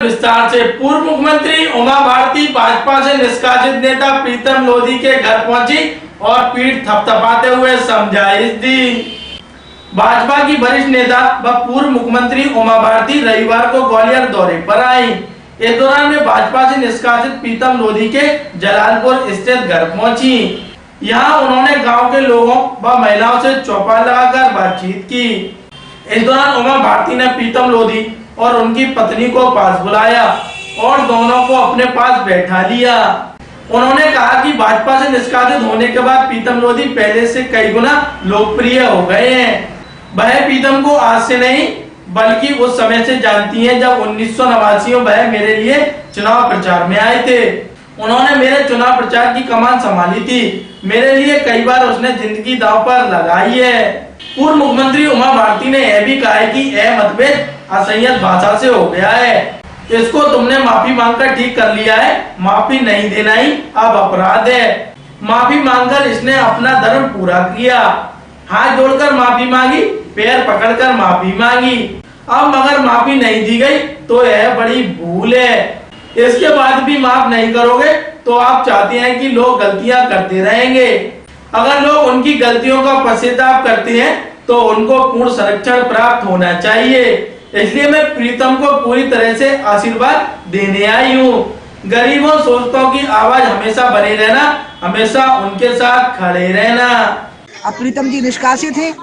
विस्तार से पूर्व मुख्यमंत्री उमा भारती भाजपा से निष्कासित नेता प्रीतम लोधी के घर पहुंची और पीठ थपथपाते हुए समझाइश दी। भाजपा की वरिष्ठ नेता व पूर्व मुख्यमंत्री उमा भारती रविवार को ग्वालियर दौरे पर आई। इस दौरान वे भाजपा से निष्कासित प्रीतम लोधी के जलालपुर स्थित घर पहुंची। यहां उन्होंने गांव के लोगों व महिलाओं से चौपाल लगाकर बातचीत की। इस दौरान उमा भारती ने प्रीतम लोधी और उनकी पत्नी को पास बुलाया और दोनों को अपने पास बैठा लिया। उन्होंने कहा कि भाजपा से निष्कासित होने के बाद प्रीतम लोधी पहले से कई गुना लोकप्रिय हो गए हैं। वह प्रीतम को आज से नहीं बल्कि उस समय से जानती हैं जब 1989 में वह मेरे लिए चुनाव प्रचार में आए थे। उन्होंने मेरे चुनाव प्रचार की कमान संभाली थी। मेरे लिए कई बार उसने जिंदगी दांव पर लगाई है। पूर्व मुख्यमंत्री उमा भारती ने यह भी कहा है कि यह मतभेद असंयत भाषा से हो गया है। इसको तुमने माफी मांगकर ठीक कर लिया है। माफी नहीं देना ही अब अपराध है। माफी मांगकर इसने अपना धर्म पूरा किया। हाथ जोड़कर माफी मांगी, पैर पकड़कर माफी मांगी। अब मगर माफी नहीं दी गई तो यह बड़ी भूल है। इसके बाद भी माफ नहीं करोगे तो आप चाहते हैं कि लोग गलतियां करते रहेंगे। अगर लोग उनकी गलतियों का पश्चाताप करते हैं तो उनको पूर्ण संरक्षण प्राप्त होना चाहिए। इसलिए मैं प्रीतम को पूरी तरह से आशीर्वाद देने आई हूँ। गरीबों शोषितों की आवाज हमेशा बने रहना, हमेशा उनके साथ खड़े रहना। अब प्रीतम जी निष्कासित हैं,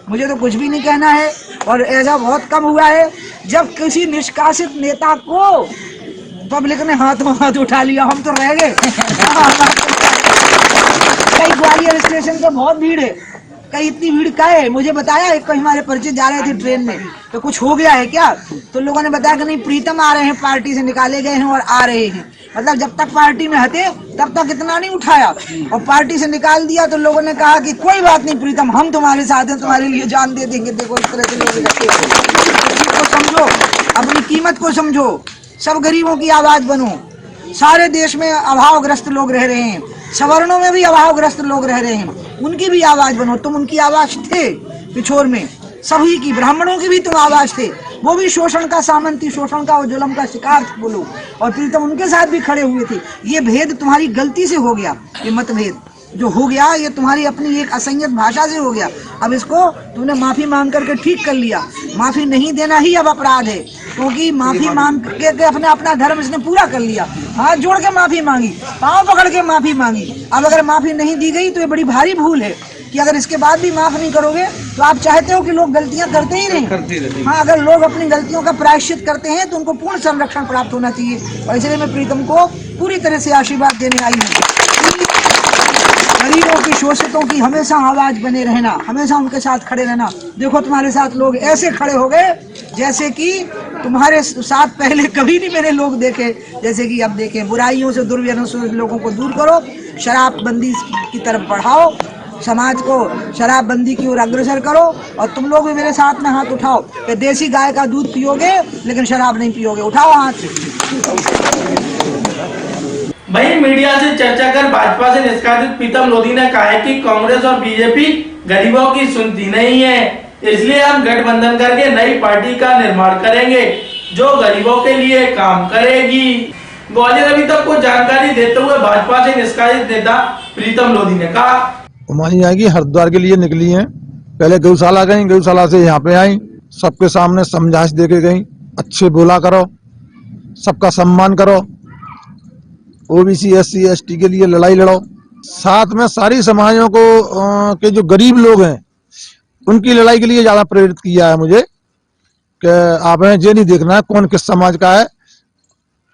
मुझे तो कुछ भी नहीं कहना है। और ऐसा बहुत कम हुआ है जब किसी निष्कासित नेता को पब्लिक ने हाथ उठा लिया। हम तो रह गए। कई ग्वालियर स्टेशन पे बहुत भीड़ है। कई इतनी भीड़ का है, मुझे बताया एक कहीं हमारे परिचय जा रहे थे ट्रेन में तो कुछ हो गया है क्या, तो लोगों ने बताया कि नहीं प्रीतम आ रहे हैं, पार्टी से निकाले गए हैं और आ रहे हैं। मतलब जब तक पार्टी में हटे तब तक इतना नहीं उठाया और पार्टी से निकाल दिया तो लोगों ने कहा कि कोई बात नहीं प्रीतम, हम तुम्हारे साथ हैं, तुम्हारे लिए जान दे देंगे। देखो इस तरह से लोग को समझो, अपनी कीमत को समझो, सब गरीबों की आवाज बनो। सारे देश में अभावग्रस्त लोग रह रहे हैं, सवर्णों में भी अभावग्रस्त लोग रह रहे हैं, उनकी भी आवाज बनो। तुम उनकी आवाज थे पिछोर में, सभी की, ब्राह्मणों की भी तुम आवाज थे। वो भी शोषण का सामंती, शोषण का और जुल्म का शिकार बोलो, और प्रीतम उनके साथ भी खड़े हुए थे। ये भेद तुम्हारी गलती से हो गया, ये मतभेद जो हो गया ये तुम्हारी अपनी एक असंयत भाषा से हो गया। अब इसको तुमने माफी मांग करके ठीक कर लिया। माफी नहीं देना ही अब अपराध है, क्योंकि माफी मांग के अपना धर्म इसने पूरा कर लिया। हाथ जोड़ के माफी मांगी, पांव पकड़ के माफी मांगी। अब अगर माफी नहीं दी गई तो ये बड़ी भारी भूल है कि अगर इसके बाद भी माफ नहीं करोगे तो आप चाहते हो कि लोग गलतियां करते ही रहें। हाँ, अगर लोग अपनी गलतियों का प्रायश्चित करते हैं तो उनको पूर्ण संरक्षण प्राप्त होना चाहिए। और इसलिए मैं प्रीतम को पूरी तरह से आशीर्वाद देने आई हूँ। गरीबों की, शोषितों की हमेशा आवाज बने रहना, हमेशा उनके साथ खड़े रहना। देखो तुम्हारे साथ लोग ऐसे खड़े हो गए जैसे कि तुम्हारे साथ पहले कभी नहीं मैंने लोग देखे, जैसे कि अब देखें। बुराइयों से, दुर्व्यसनों से लोगों को दूर करो, शराबबंदी की तरफ बढ़ाओ, समाज को शराबबंदी की ओर अग्रसर करो। और तुम लोग भी मेरे साथ में हाथ उठाओ कि देसी गाय का दूध पियोगे लेकिन शराब नहीं पियोगे। उठाओ हाथ। वहीं मीडिया से चर्चा कर भाजपा से निष्कासित प्रीतम लोधी ने कहा है कि कांग्रेस और बीजेपी गरीबों की सुनती नहीं है, इसलिए हम गठबंधन करके नई पार्टी का निर्माण करेंगे जो गरीबों के लिए काम करेगी। ग्वालियर अभी तक को जानकारी देते हुए भाजपा से निष्कासित नेता प्रीतम लोधी ने कहा, उमानी आएगी हरिद्वार के लिए निकली हैं, पहले गौशाला गई, गौशाला से यहाँ पे आई, सबके सामने समझाइश दे के गई, अच्छे बोला करो, सबका सम्मान करो, ओबीसी SC ST के लिए लड़ाई लड़ो। साथ में सारी समाजों को के जो गरीब लोग हैं उनकी लड़ाई के लिए ज्यादा प्रेरित किया है मुझे कि आपने ये नहीं देखना है कौन किस समाज का है,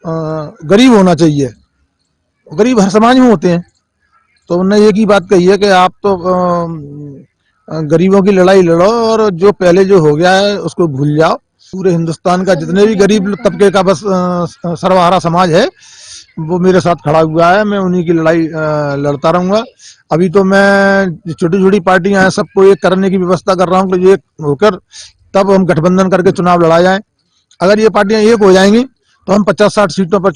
गरीब होना चाहिए। गरीब हर समाज में होते हैं। तो उन्होंने एक ही बात कही है कि आप तो गरीबों की लड़ाई लड़ो और जो पहले जो हो गया है उसको भूल जाओ। पूरे हिंदुस्तान का जितने भी गरीब तबके का बस सर्वहारा समाज है वो मेरे साथ खड़ा हुआ है। मैं उन्हीं की लड़ाई लड़ता रहूंगा। अभी तो मैं छोटी छोटी पार्टियां हैं सबको एक करने की व्यवस्था कर रहा हूँ कि एक होकर तब हम गठबंधन करके चुनाव लड़ा जाए। अगर ये पार्टियां एक हो जाएंगी तो हम 50-60 सीटों पर